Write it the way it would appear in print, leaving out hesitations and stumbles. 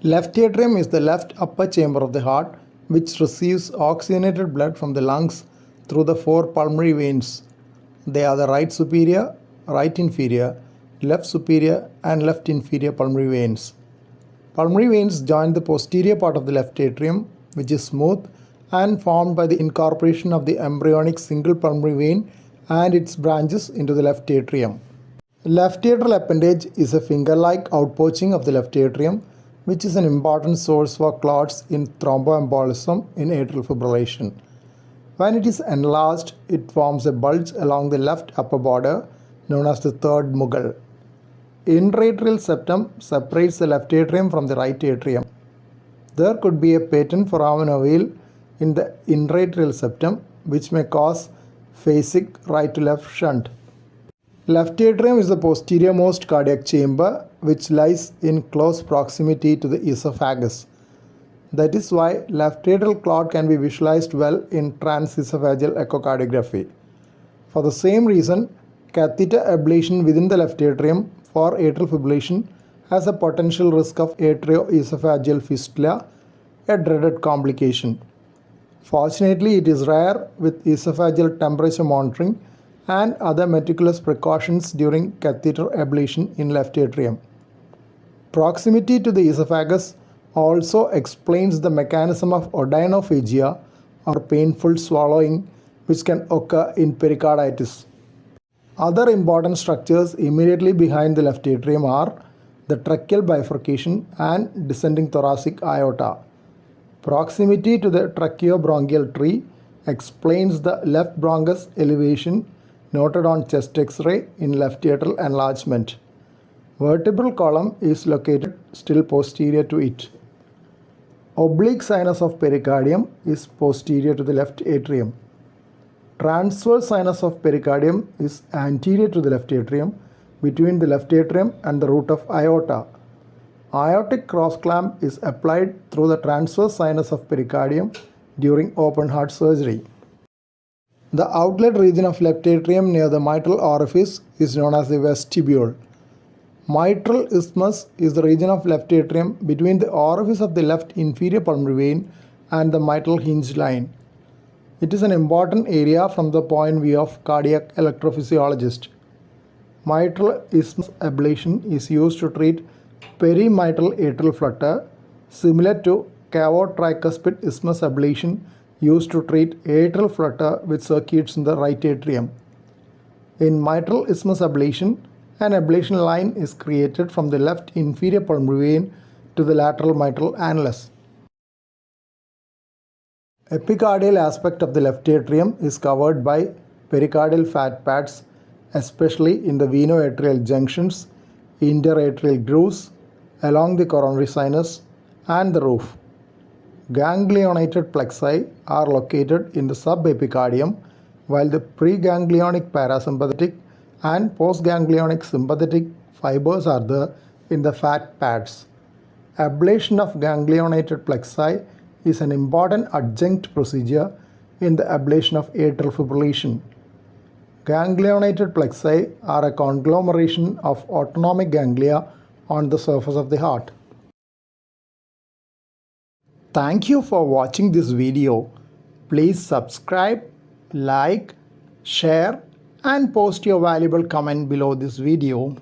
Left atrium is the left upper chamber of the heart which receives oxygenated blood from the lungs through the four pulmonary veins. They are the right superior, right inferior, left superior and left inferior pulmonary veins. Pulmonary veins join the posterior part of the left atrium, which is smooth and formed by the incorporation of the embryonic single pulmonary vein and its branches into the left atrium. Left atrial appendage is a finger-like outpouching of the left atrium, which is an important source for clots in thromboembolism in atrial fibrillation. When it is enlarged, it forms a bulge along the left upper border known as the third Mughal. Intratrial septum separates the left atrium from the right atrium. There could be a patent foramen ovale in the intratrial septum, which may cause phasic right to left shunt. Left atrium is the posterior-most cardiac chamber which lies in close proximity to the esophagus. That is why left atrial clot can be visualized well in transesophageal echocardiography. For the same reason, catheter ablation within the left atrium for atrial fibrillation has a potential risk of atrioesophageal fistula, a dreaded complication. Fortunately, it is rare with esophageal temperature monitoring and other meticulous precautions during catheter ablation in left atrium. Proximity to the esophagus also explains the mechanism of odynophagia or painful swallowing which can occur in pericarditis. Other important structures immediately behind the left atrium are the tracheal bifurcation and descending thoracic aorta. Proximity to the tracheobronchial tree explains the left bronchus elevation noted on chest X-ray in left atrial enlargement. Vertebral column is located still posterior to it. Oblique sinus of pericardium is posterior to the left atrium. Transverse sinus of pericardium is anterior to the left atrium between the left atrium and the root of aorta. Aortic cross clamp is applied through the transverse sinus of pericardium during open heart surgery. The outlet region of left atrium near the mitral orifice is known as the vestibule. Mitral isthmus is the region of left atrium between the orifice of the left inferior pulmonary vein and the mitral hinge line. It is an important area from the point of view of cardiac electrophysiologist. Mitral isthmus ablation is used to treat perimitral atrial flutter, similar to cavo-tricuspid isthmus ablation used to treat atrial flutter with circuits in the right atrium. In mitral isthmus ablation, an ablation line is created from the left inferior pulmonary vein to the lateral mitral annulus. Epicardial aspect of the left atrium is covered by pericardial fat pads, especially in the venoatrial junctions, interatrial grooves, along the coronary sinus and the roof. Ganglionated plexi are located in the subepicardium, while the preganglionic parasympathetic and postganglionic sympathetic fibers are there in the fat pads. Ablation of ganglionated plexi is an important adjunct procedure in the ablation of atrial fibrillation. Ganglionated plexi are a conglomeration of autonomic ganglia on the surface of the heart. Thank you for watching this video. Please subscribe, like, share and post your valuable comment below this video.